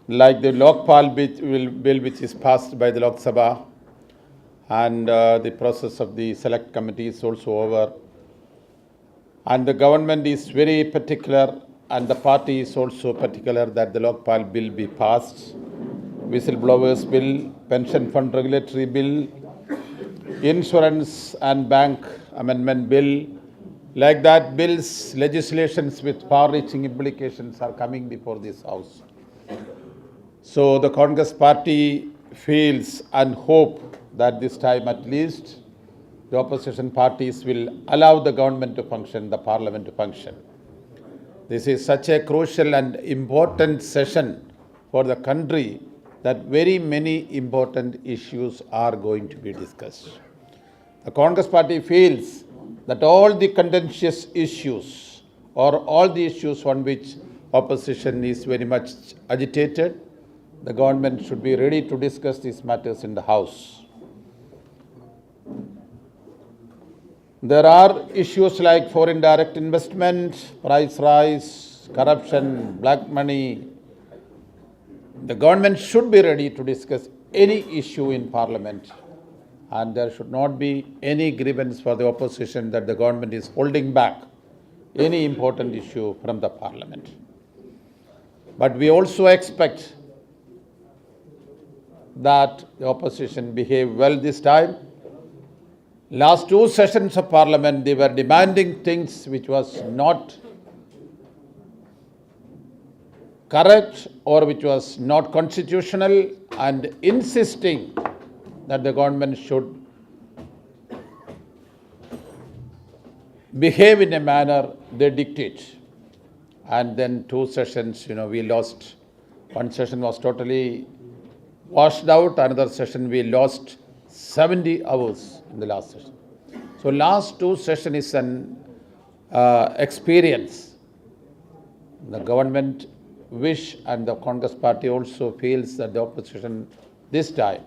like the Lokpal bill which is passed by the Lok Sabha, and the process of the select committee is also over. And the government is very particular, and the party is also particular that the Lokpal bill be passed. Whistleblowers bill, pension fund regulatory bill, insurance and bank amendment bill, like that bills, legislations with far-reaching implications are coming before this House. So the Congress party feels and hope that this time at least the opposition parties will allow the government to function, the parliament to function. This is such a crucial and important session for the country that very many important issues are going to be discussed. The Congress party feels that all the contentious issues or all the issues on which opposition is very much agitated, the government should be ready to discuss these matters in the House. There are issues like foreign direct investment, price rise, corruption, black money. The government should be ready to discuss any issue in Parliament, and there should not be any grievance for the opposition that the government is holding back any important issue from the Parliament. But we also expect that the opposition behave well this time. Last two sessions of Parliament, they were demanding things which was not correct or which was not constitutional, and insisting that the government should behave in a manner they dictate. And then two sessions, we lost. One session was totally washed out, another session we lost 70 hours in the last session. So last two session is an experience. The government wish and the Congress party also feels that the opposition this time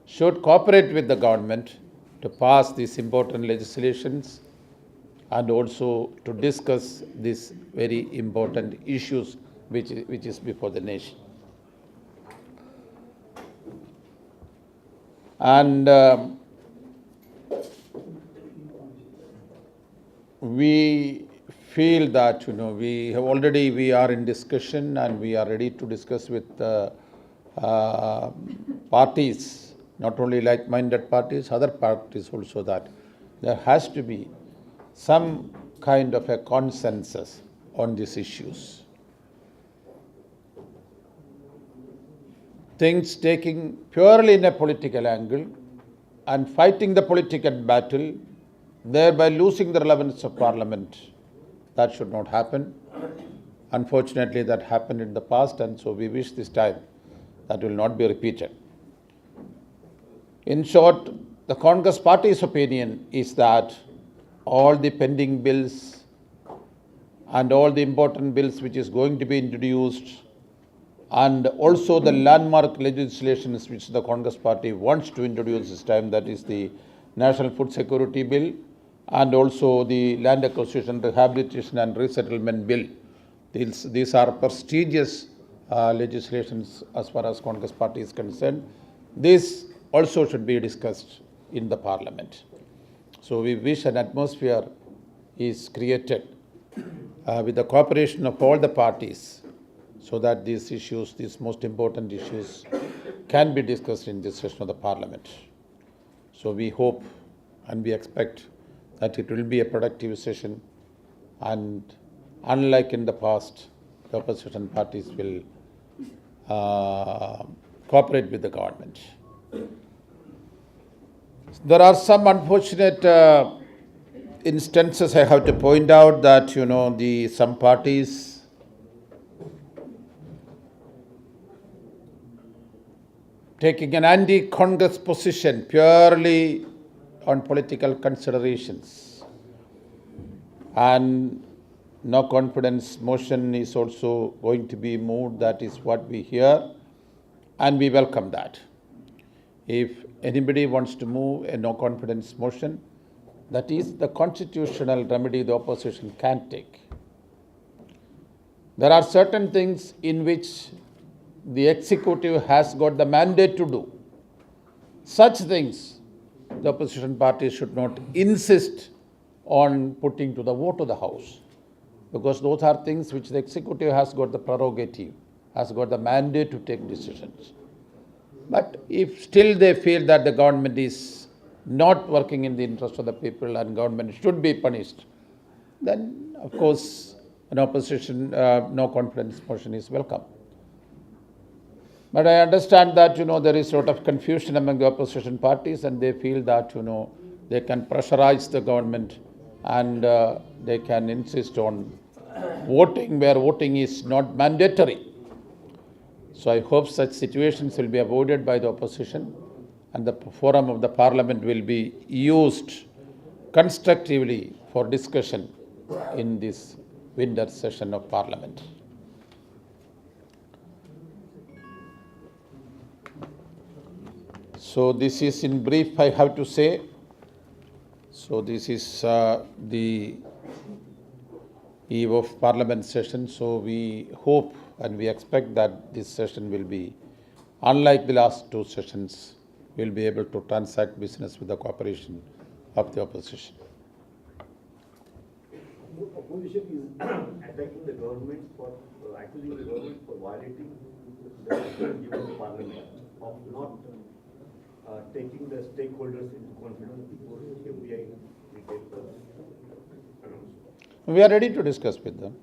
should cooperate with the government to pass these important legislations and also to discuss these very important issues which is before the nation. And we feel that we are in discussion and we are ready to discuss with parties, not only like-minded parties, other parties also, that there has to be some kind of a consensus on these issues. Things taking purely in a political angle and fighting the political battle, thereby losing the relevance of Parliament, that should not happen. Unfortunately, that happened in the past, and so we wish this time that will not be repeated. In short, the Congress party's opinion is that all the pending bills and all the important bills which is going to be introduced, and also the landmark legislations which the Congress party wants to introduce this time, that is the National Food Security Bill and also the Land Acquisition, Rehabilitation and Resettlement Bill. These are prestigious legislations as far as Congress party is concerned. This also should be discussed in the Parliament. So we wish an atmosphere is created with the cooperation of all the parties, so that these issues, these most important issues, can be discussed in this session of the Parliament. So we hope and we expect that it will be a productive session, and unlike in the past, the opposition parties will cooperate with the government. There are some unfortunate instances I have to point out that, some parties taking an anti-Congress position purely on political considerations. And no confidence motion is also going to be moved. That is what we hear, and we welcome that. If anybody wants to move a no confidence motion, that is the constitutional remedy the opposition can take. There are certain things in which the executive has got the mandate to do. Such things, the opposition parties should not insist on putting to the vote of the House, because those are things which the executive has got the prerogative, has got the mandate to take decisions. But if still they feel that the government is not working in the interest of the people and government should be punished, then of course an opposition no confidence motion is welcome. But I understand that there is sort of confusion among the opposition parties, and they feel that they can pressurize the government and they can insist on voting where voting is not mandatory. So I hope such situations will be avoided by the opposition, and the forum of the parliament will be used constructively for discussion in this winter session of parliament. So this is in brief I have to say. So this is the eve of parliament session. So we hope and we expect that this session will be, unlike the last two sessions, will be able to transact business with the cooperation of the opposition. Opposition is attacking the government for accusing the government for violating the given to parliament of not taking the stakeholders into confidence before FBI retail announcement. We are ready to discuss with them.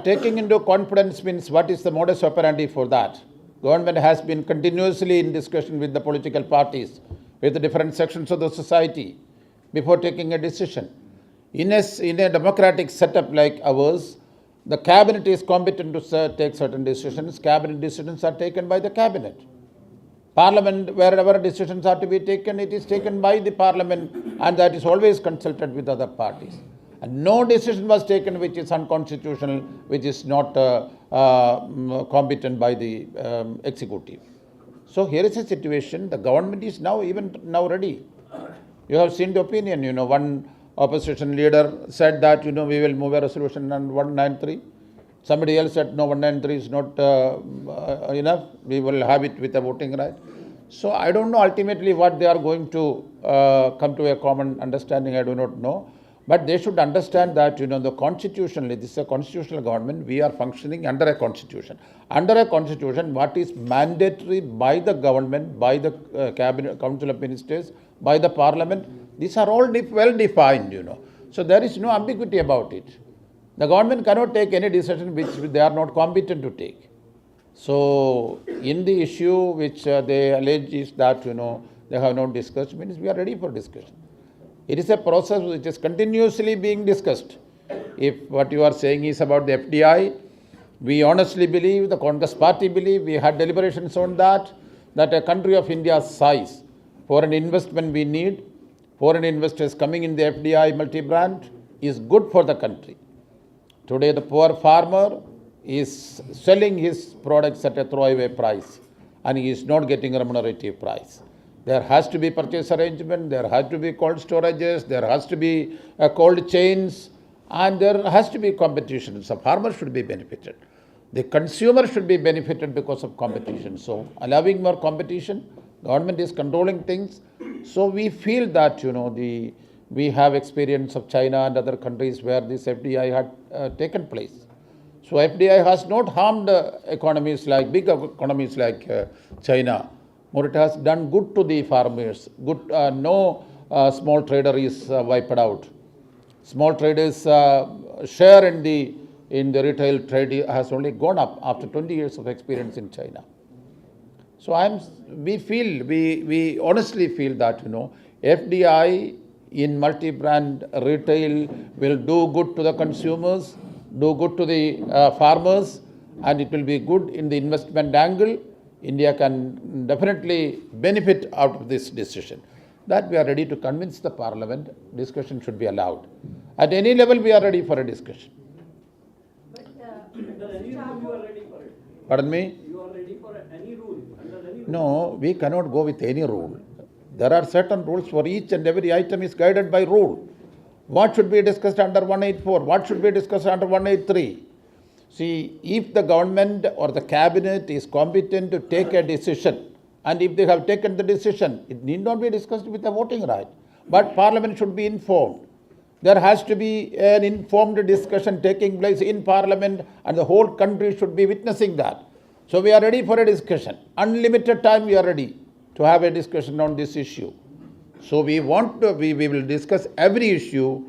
Taking into confidence means what is the modus operandi for that? Government has been continuously in discussion with the political parties, with the different sections of the society before taking a decision. In a democratic setup like ours, the cabinet is competent to take certain decisions. Cabinet decisions are taken by the cabinet. Parliament, wherever decisions are to be taken, it is taken by the parliament, and that is always consulted with other parties. And no decision was taken which is unconstitutional, which is not competent by the executive. So here is a situation. The government is now ready. You have seen the opinion. One opposition leader said that we will move a resolution on 193. Somebody else said no, 193 is not enough. We will have it with a voting right. So I don't know ultimately what they are going to come to a common understanding. I do not know. But they should understand that the constitutionally, this is a constitutional government. We are functioning under a constitution. Under a constitution, what is mandatory by the government, by the cabinet, council of ministers, by the parliament, these are all well defined. So there is no ambiguity about it. The government cannot take any decision which they are not competent to take. So in the issue which they allege is that they have not discussed, means we are ready for discussion. It is a process which is continuously being discussed. If what you are saying is about the FDI, we honestly believe, the Congress party believe, we had deliberations on that a country of India's size, foreign investment we need, foreign investors coming in the FDI multi-brand is good for the country. Today the poor farmer is selling his products at a throwaway price and he is not getting a remunerative price. There has to be purchase arrangement, there has to be cold storages, there has to be cold chains, and there has to be competition. So farmers should be benefited. The consumer should be benefited because of competition. So allowing more competition, government is controlling things. So we feel that we have experience of China and other countries where this FDI had taken place. So FDI has not harmed economies like big economies like China. Or it has done good to the farmers. Good, no small trader is wiped out. Small traders' share in the retail trade has only gone up after 20 years of experience in China. So we honestly feel that FDI in multi-brand retail will do good to the consumers, do good to the farmers, and it will be good in the investment angle. India can definitely benefit out of this decision. That we are ready to convince the parliament. Discussion should be allowed. At any level, we are ready for a discussion. But under any rule, you are ready for it. Pardon me? You are ready for any rule. Under any rule. No, we cannot go with any rule. There are certain rules for each and every item is guided by rule. What should be discussed under 184? What should be discussed under 183? See, if the government or the cabinet is competent to take a decision, and if they have taken the decision, it need not be discussed with a voting right. But Parliament should be informed. There has to be an informed discussion taking place in Parliament, and the whole country should be witnessing that. So we are ready for a discussion. Unlimited time we are ready to have a discussion on this issue. So we will discuss every issue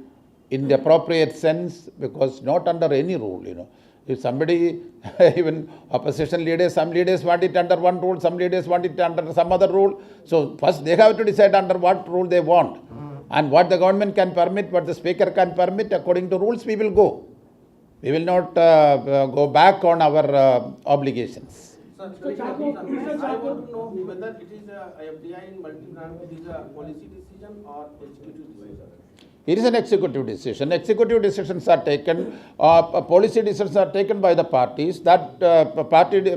in the appropriate sense, because not under any rule. If somebody, even opposition leaders, some leaders want it under one rule, some leaders want it under some other rule. So first they have to decide under what rule they want. And what the government can permit, what the speaker can permit, according to rules we will go. We will not go back on our obligations. Sir, I want to know whether it is a FDI in multi-brand, it is a policy decision or executive decision. It is an executive decision. Executive decisions are taken, policy decisions are taken by the parties. That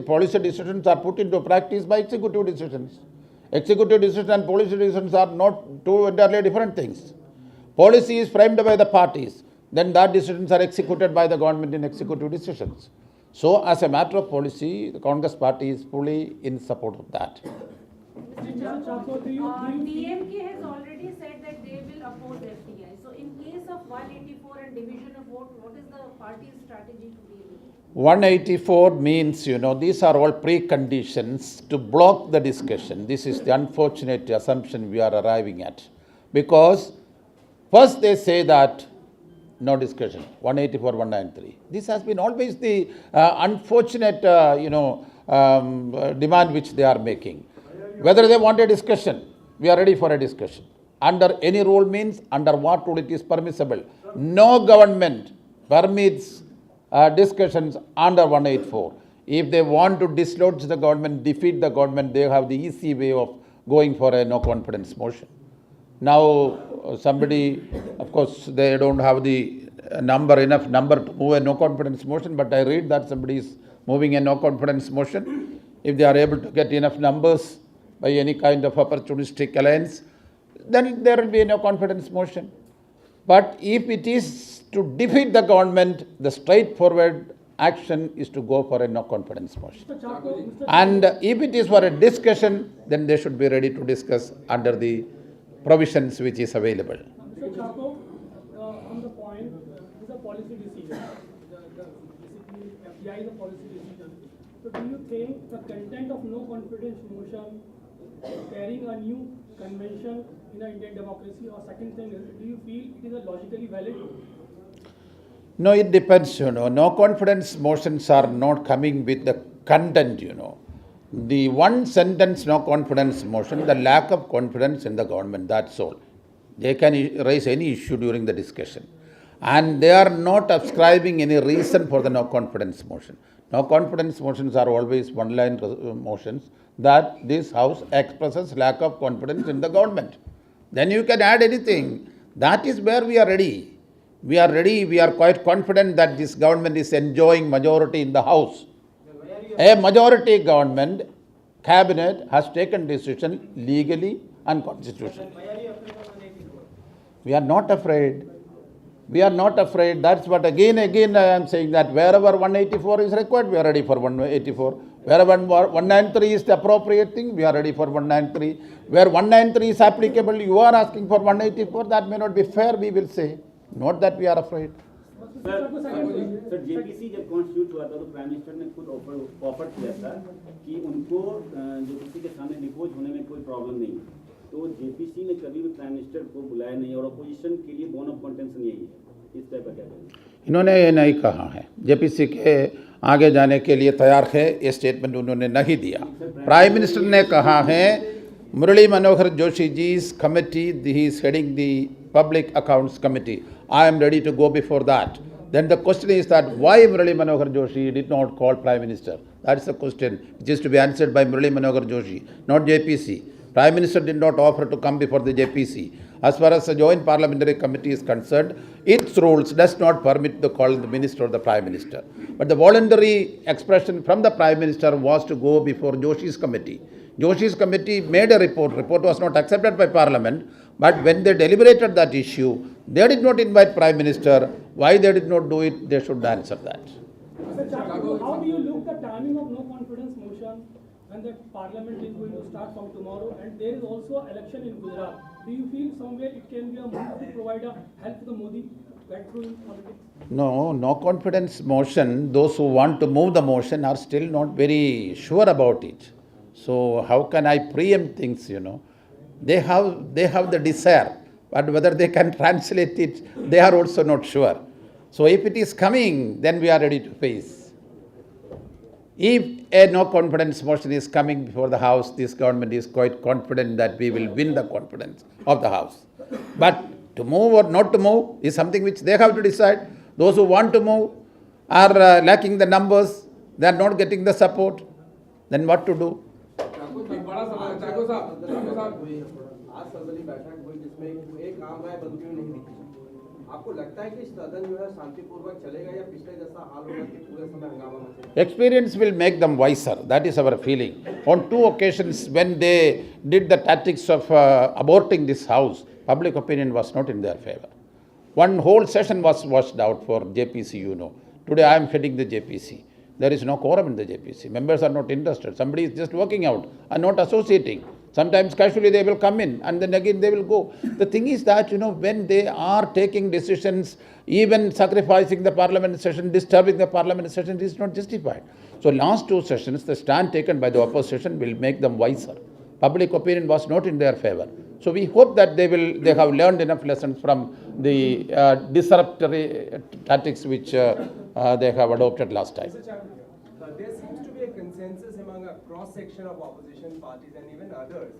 policy decisions are put into practice by executive decisions. Executive decisions and policy decisions are not two entirely different things. Policy is framed by the parties. Then that decisions are executed by the government in executive decisions. So, as a matter of policy, the Congress party is fully in support of that. Mr. Chacko, DMK has already said that they will oppose FDI. So, in case of 184 and division of vote, what is the party's strategy to deal with it? 184 means, these are all preconditions to block the discussion. This is the unfortunate assumption we are arriving at. Because first they say that no discussion, 184, 193. This has been always the unfortunate, demand which they are making. Whether they want a discussion, we are ready for a discussion. Under any rule means, under what rule it is permissible. No government permits discussions under 184. If they want to dislodge the government, defeat the government, they have the easy way of going for a no confidence motion. Now, somebody, of course, they don't have the enough number to move a no confidence motion, but I read that somebody is moving a no confidence motion. If they are able to get enough numbers by any kind of opportunistic alliance, then there will be a no confidence motion. But if it is to defeat the government, the straightforward action is to go for a no confidence motion. And if it is for a discussion, then they should be ready to discuss under the provisions which is available. Mr. Chacko, on the point, this is a policy decision. Basically, FDI is a policy decision. So do you think the content of no confidence motion carrying a new convention in an Indian democracy, or second thing is, do you feel it is a logically valid? No, it depends, No confidence motions are not coming with the content, The one sentence no confidence motion, the lack of confidence in the government, that's all. They can raise any issue during the discussion. And they are not ascribing any reason for the no confidence motion. No confidence motions are always one-line motions that this House expresses lack of confidence in the government. Then you can add anything. That is where we are ready. We are ready, we are quite confident that this government is enjoying majority in the House. A majority government, cabinet has taken decision legally and constitutionally. We are not afraid. We are not afraid. That's what again I am saying, that wherever 184 is required, we are ready for 184. Wherever 193 is the appropriate thing, we are ready for 193. Where 193 is applicable, you are asking for 184. That may not be fair, we will say. Not that we are afraid. Sir JPC जब constitute हुआ था तो prime minister ने खुद offer किया था कि उनको जेपीसी के सामने डिपोज होने में कोई प्रॉब्लम नहीं है. तो जेपीसी ने कभी भी प्राइम मिनिस्टर को बुलाया नहीं और अपोजिशन के लिए बोन ऑफ कंटेंशन यही है. इस टाइप का क्या करेंगे? इन्होंने ये नहीं कहा है. जेपीसी के आगे जाने के लिए तैयार है, ये स्टेटमेंट उन्होंने नहीं दिया. प्राइम मिनिस्टर ने कहा है Murli Manohar Joshi जी's committee, he is heading the public accounts committee. I am ready to go before that. Then the question is that why Murali Manohar Joshi did not call Prime Minister? That is the question which is to be answered by Murali Manohar Joshi, not JPC. Prime Minister did not offer to come before the JPC. As far as the Joint Parliamentary Committee is concerned, its rules does not permit the call of the Minister or the Prime Minister. But the voluntary expression from the Prime Minister was to go before Joshi's committee. Joshi's committee made a report. Report was not accepted by Parliament. But when they deliberated that issue, they did not invite Prime Minister. Why they did not do it, they should answer that. Mr. Chacko, how do you look the timing of no confidence motion when the parliament is going to start from tomorrow and there is also election in Gujarat? Do you feel somewhere it can be a move to provide a help to the Modi get through in politics? No confidence motion, those who want to move the motion are still not very sure about it. So how can I preempt things, They have the desire, but whether they can translate it, they are also not sure. So if it is coming, then we are ready to face. If a no confidence motion is coming before the House, this government is quite confident that we will win the confidence of the House. But to move or not to move is something which they have to decide. Those who want to move are lacking the numbers, they are not getting the support. Then what to do? आज सर्वदलीय बैठक हुई जिसमें एक आम राय बनती हुई नहीं दिखी। आपको लगता है कि सदन जो है शांतिपूर्वक चलेगा या पिछले जैसा हाल होगा कि पूरे समय हंगामा मचेगा? Experience will make them wiser. That is our feeling. On 2 occasions when they did the tactics of aborting this house, public opinion was not in their favor. One whole session was washed out for JPC, Today I am heading the JPC. There is no quorum in the JPC. Members are not interested. Somebody is just working out and not associating. Sometimes casually they will come in and then again they will go. The thing is that, when they are taking decisions, even sacrificing the parliament session, disturbing the parliament session, it is not justified. So last 2 sessions, the stand taken by the opposition will make them wiser. Public opinion was not in their favor. So we hope that they have learned enough lessons from the disruptory tactics which they have adopted last time. Mr. Chacko, there seems to be a consensus among a cross-section of opposition parties and even others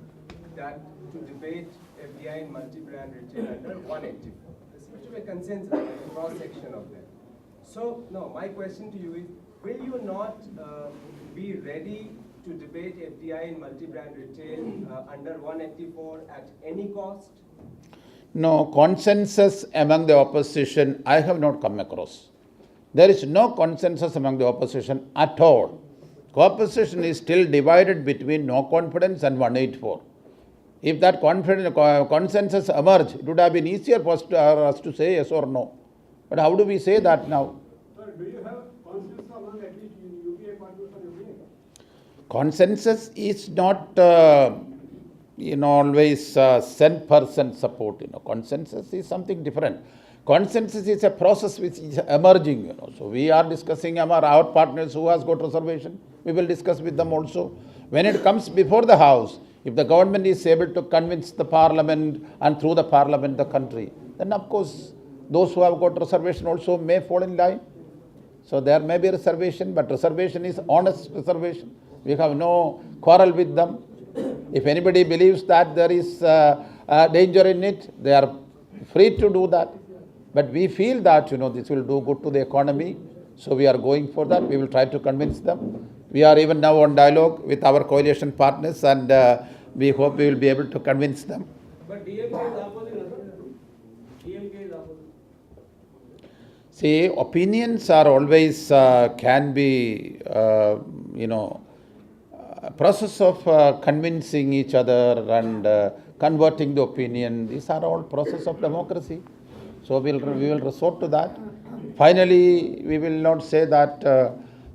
that to debate FDI in multi-brand retail under 184. There seems to be a consensus among a cross-section of them. So, no, my question to you is, will you not be ready to debate FDI in multi-brand retail under 184 at any cost? No, consensus among the opposition I have not come across. There is no consensus among the opposition at all. Opposition is still divided between no confidence and 184. If that consensus emerged, it would have been easier for us to say yes or no. But how do we say that now? Sir, do you have consensus among at least UPA parties or UPA? Consensus is not always 100% support. Consensus is something different. Consensus is a process which is emerging. So we are discussing our partners who has got reservation. We will discuss with them also. When it comes before the House, if the government is able to convince the parliament and through the parliament the country, then of course those who have got reservation also may fall in line. So there may be reservation, but reservation is honest reservation. We have no quarrel with them. If anybody believes that there is danger in it, they are free to do that. But we feel that, this will do good to the economy. So we are going for that. We will try to convince them. We are even now on dialogue with our coalition partners and we hope we will be able to convince them. But DMK is opposite. DMK is opposite. See, opinions are always, can be, a process of convincing each other and converting the opinion. These are all process of democracy. So we will resort to that. Finally, we will not say that,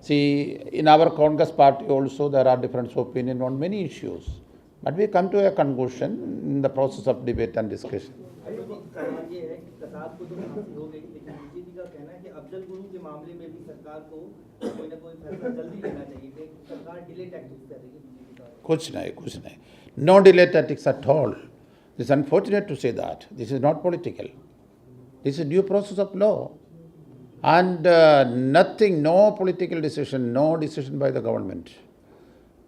in our Congress party also there are different opinions on many issues. But we come to a conclusion in the process of debate and discussion. कुछ नहीं. No delay tactics at all. It is unfortunate to say that. This is not political. This is due process of law. And nothing, no political decision, no decision by the government.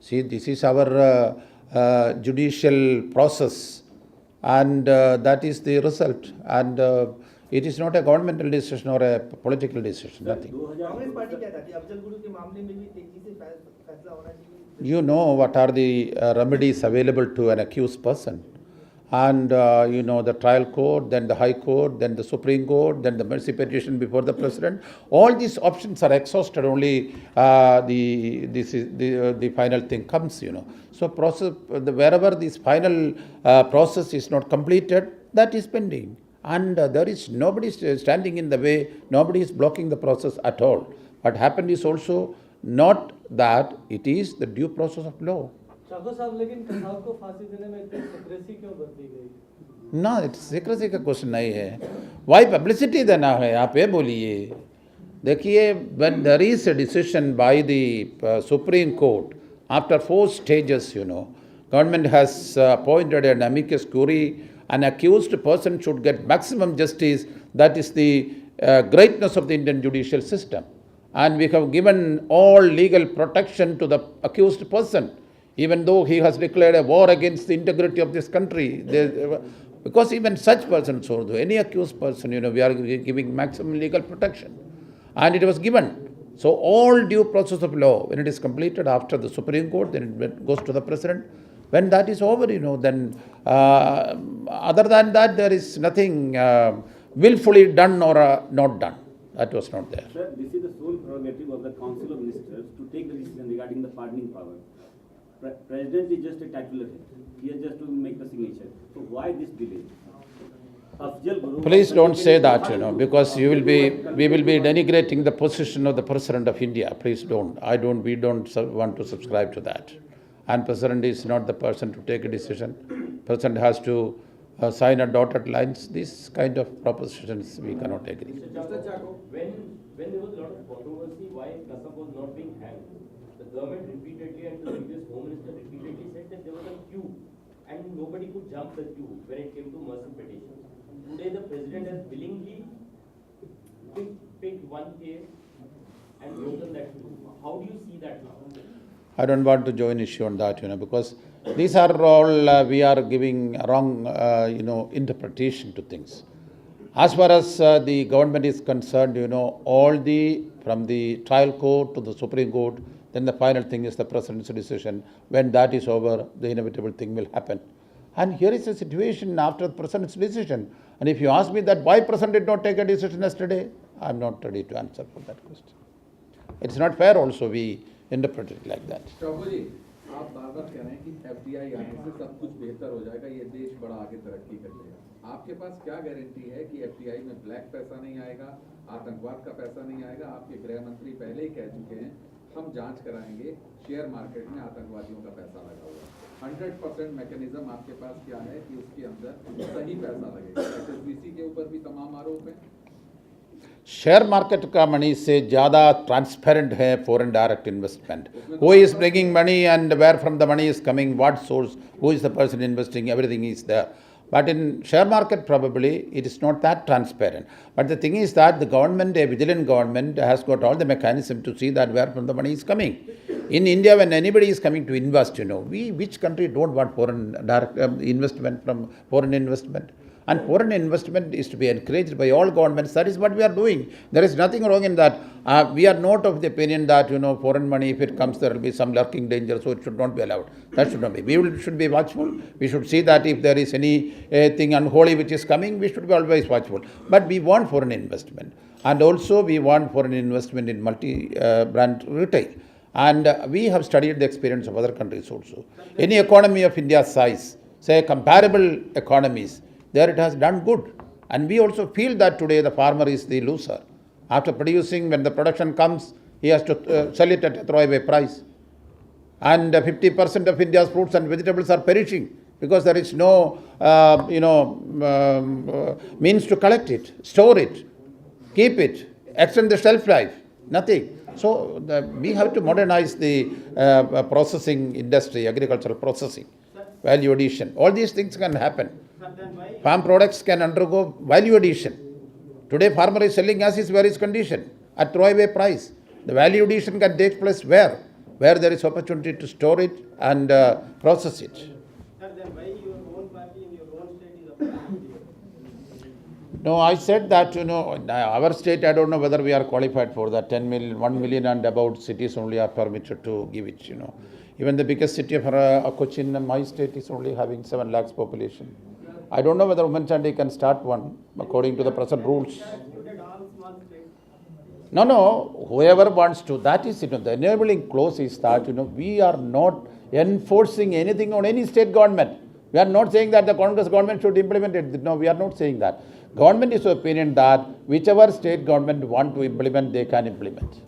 See, this is our judicial process and that is the result. And it is not a governmental decision or a political decision, nothing. You know what are the remedies available to an accused person. And the trial court, then the High Court, then the Supreme Court, then the mercy petition before the President. All these options are exhausted, only the final thing comes, So wherever this final process is not completed, that is pending. And there is nobody standing in the way, nobody is blocking the process at all. What happened is also not that it is the due process of law. चाको साहब लेकिन कसाब को फांसी देने में इतनी secrecy क्यों बरती गई? ना सीक्रेसी का क्वेश्चन नहीं है, वाई पब्लिसिटी देना है, आप ये बोलिए. देखिए, when there is a decision by the Supreme Court, after 4 stages, government has appointed an amicus curiae, an accused person should get maximum justice. That is the greatness of the Indian judicial system. And we have given all legal protection to the accused person, even though he has declared a war against the integrity of this country. Because even such persons, or any accused person, we are giving maximum legal protection. And it was given. So all due process of law, when it is completed after the Supreme Court, then it goes to the President. When that is over, then other than that, there is nothing willfully done or not done. That was not there. Sir, this is the sole prerogative of the Council of Ministers to take the decision regarding the pardoning power. President is just a titular head. He has just to make the signature. So why this delay? Please don't say that, because we will be denigrating the position of the President of India. Please don't. We don't want to subscribe to that. And President is not the person to take a decision. President has to sign a dotted lines. These kind of propositions we cannot agree. Mr. Chacko, when there was a lot of controversy why Kasam was not being hanged, the government repeatedly and the previous Home Minister repeatedly said that there was a queue and nobody could jump the queue when it came to mercy petitions. Today the President has willingly picked one case and broken that queue. How do you see that now? I don't want to join issue on that, because these are all, we are giving wrong, interpretation to things. As far as the government is concerned, all from the trial court to the Supreme Court, then the final thing is the President's decision. When that is over, the inevitable thing will happen. And here is a situation after the President's decision. And if you ask me that why President did not take a decision yesterday, I am not ready to answer for that question. It's not fair also, we interpret it like that. चौको जी, आप बार-बार कह रहे हैं कि FDI आने से सब कुछ बेहतर हो जाएगा, ये देश बड़ा आगे तरक्की कर लेगा. आपके पास क्या गारंटी है कि FDI में ब्लैक पैसा नहीं आएगा, आतंकवाद का पैसा नहीं आएगा? आपके गृह मंत्री पहले ही कह चुके हैं, हम जांच कराएंगे, शेयर मार्केट में आतंकवादियों का पैसा लगा हुआ है. 100% मैकेनिज्म आपके पास क्या है कि उसके अंदर सही पैसा लगेगा? HSBC के ऊपर भी तमाम आरोप हैं. शेयर मार्केट का मनी से ज़्यादा ट्रांसपेरेंट है foreign direct investment. Who is bringing money and where from the money is coming, what source, who is the person investing, everything is there. But in share market, probably it is not that transparent. But the thing is that the government, a vigilant government, has got all the mechanism to see that where from the money is coming. In India, when anybody is coming to invest, which country don't want foreign direct investment from foreign investment? And foreign investment is to be encouraged by all governments. That is what we are doing. There is nothing wrong in that. We are not of the opinion that, foreign money, if it comes, there will be some lurking danger, so it should not be allowed. That should not be. We should be watchful. We should see that if there is anything unholy which is coming, we should be always watchful. But we want foreign investment. And also we want foreign investment in multi-brand retail. And we have studied the experience of other countries also. Any economy of India's size, say comparable economies, there it has done good. And we also feel that today the farmer is the loser. After producing, when the production comes, he has to sell it at a throwaway price. And 50% of India's fruits and vegetables are perishing because there is no, means to collect it, store it, keep it, extend the shelf life, nothing. So we have to modernize the processing industry, agricultural processing, value addition. All these things can happen. Farm products can undergo value addition. Today farmer is selling as is where is condition at throwaway price. The value addition can take place where there is opportunity to store it and process it. Sir, then why your own party in your own state is opposing? No, I said that, our state, I don't know whether we are qualified for that. 1 million and about cities only are permitted to give it, Even the biggest city of Cochin, my state, is only having 7 lakhs population. I don't know whether Women Chandi can start one according to the present rules. No, whoever wants to, that is, the enabling clause is that, we are not enforcing anything on any state government. We are not saying that the Congress government should implement it. No, we are not saying that. Government is of opinion that whichever state government want to implement, they can implement.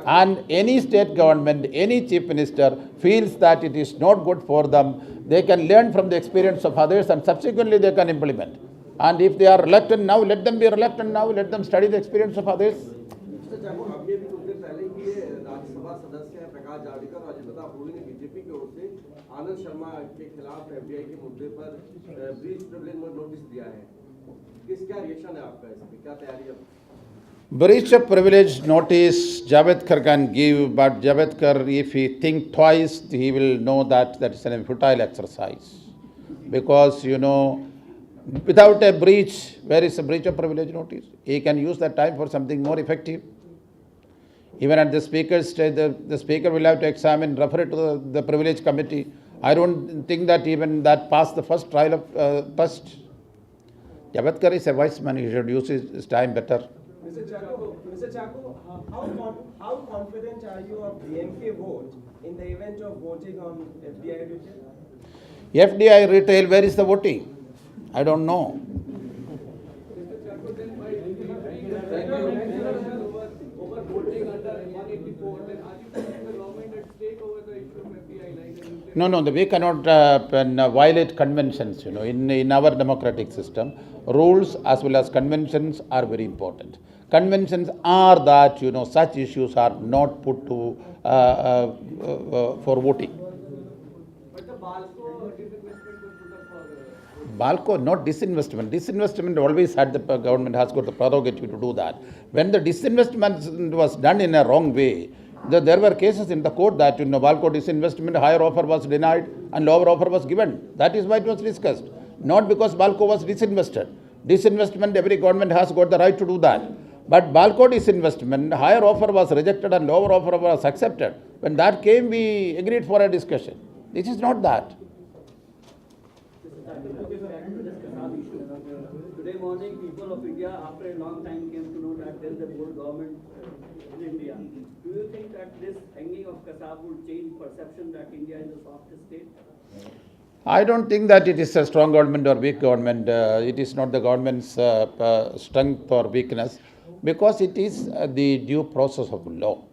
And any state government, any chief minister feels that it is not good for them, they can learn from the experience of others and subsequently they can implement. And if they are reluctant now, let them be reluctant now, let them study the experience of others. Mister Chacko, अब ये भी कुछ देर पहले कि ये राज्यसभा सदस्य हैं प्रकाश जावड़ेकर और अजय प्रताप रूडी ने बीजेपी की ओर से आनंद शर्मा के खिलाफ एफडीआई के मुद्दे पर ब्रीच प्रिविलेज नोटिस दिया है। क्या रिएक्शन है आपका इस पे, क्या तैयारी है? Breach of privilege notice Javadkar can give, but Javadkar, if he think twice, he will know that that is a futile exercise. Because, without a breach, where is a breach of privilege notice? He can use that time for something more effective. Even at the speaker's stage, the speaker will have to examine, refer it to the privilege committee. I don't think that even that passed the first trial of test. Javadkar is a wise man, he should use his time better. Mr. Chacko, how confident are you of DMK vote in the event of voting on FDI retail? FDI retail, where is the voting? I don't know. No, we cannot violate conventions. In our democratic system, rules as well as conventions are very important. Conventions are that such issues are not put to for voting. But the Balco disinvestment was put up for Balco, not disinvestment. Disinvestment always had the government has got the prerogative to do that. When the disinvestment was done in a wrong way, there were cases in the court that Balco disinvestment, higher offer was denied and lower offer was given. That is why it was discussed. Not because Balco was disinvested. Disinvestment, every government has got the right to do that. But Balco disinvestment, higher offer was rejected and lower offer was accepted. When that came, we agreed for a discussion. This is not that. Today morning, people of India, after a long time, came to know that there is a bold government in India. Do you think that this hanging of Kasab would change perception that India is a soft state? I don't think that it is a strong government or weak government. It is not the government's strength or weakness, because it is the due process of law.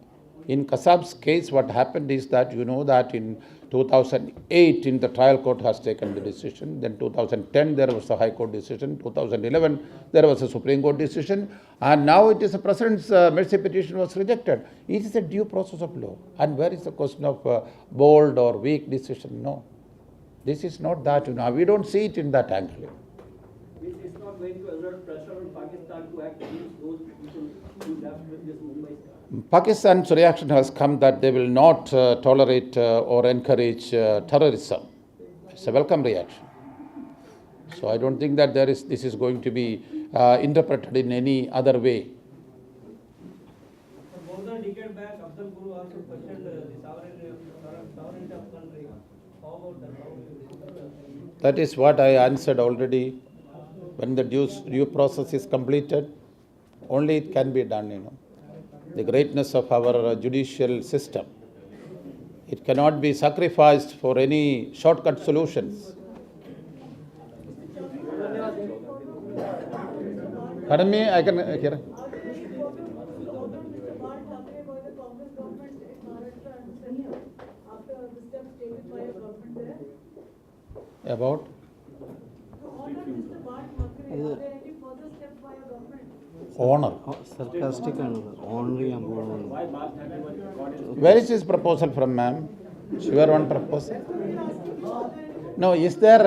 In Kasab's case, what happened is that that in 2008 in the trial court has taken the decision, then 2010 there was a high court decision, 2011 there was a Supreme Court decision, and now it is a president's mercy petition was rejected. It is a due process of law. And where is the question of bold or weak decision? No. This is not that, we don't see it in that angle. It's not going to exert pressure on Pakistan to act against those people who left with this Mumbai. Pakistan's reaction has come that they will not tolerate or encourage terrorism. It's a welcome reaction. So I don't think that this is going to be interpreted in any other way. More than a decade back, Abdul Guru also questioned the sovereignty of country. How about that? That is what I answered already. When the due process is completed, only it can be done, The greatness of our judicial system. It cannot be sacrificed for any shortcut solutions. Pardon me, I can hear. About? Honor. Sarcastic and ornery. Where is this proposal from, ma'am? Sure, one proposal. No, is there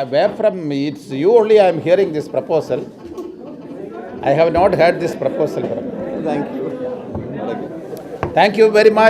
where from? It's you only. I am hearing this proposal. I have not heard this proposal from. Thank you. Thank you very much.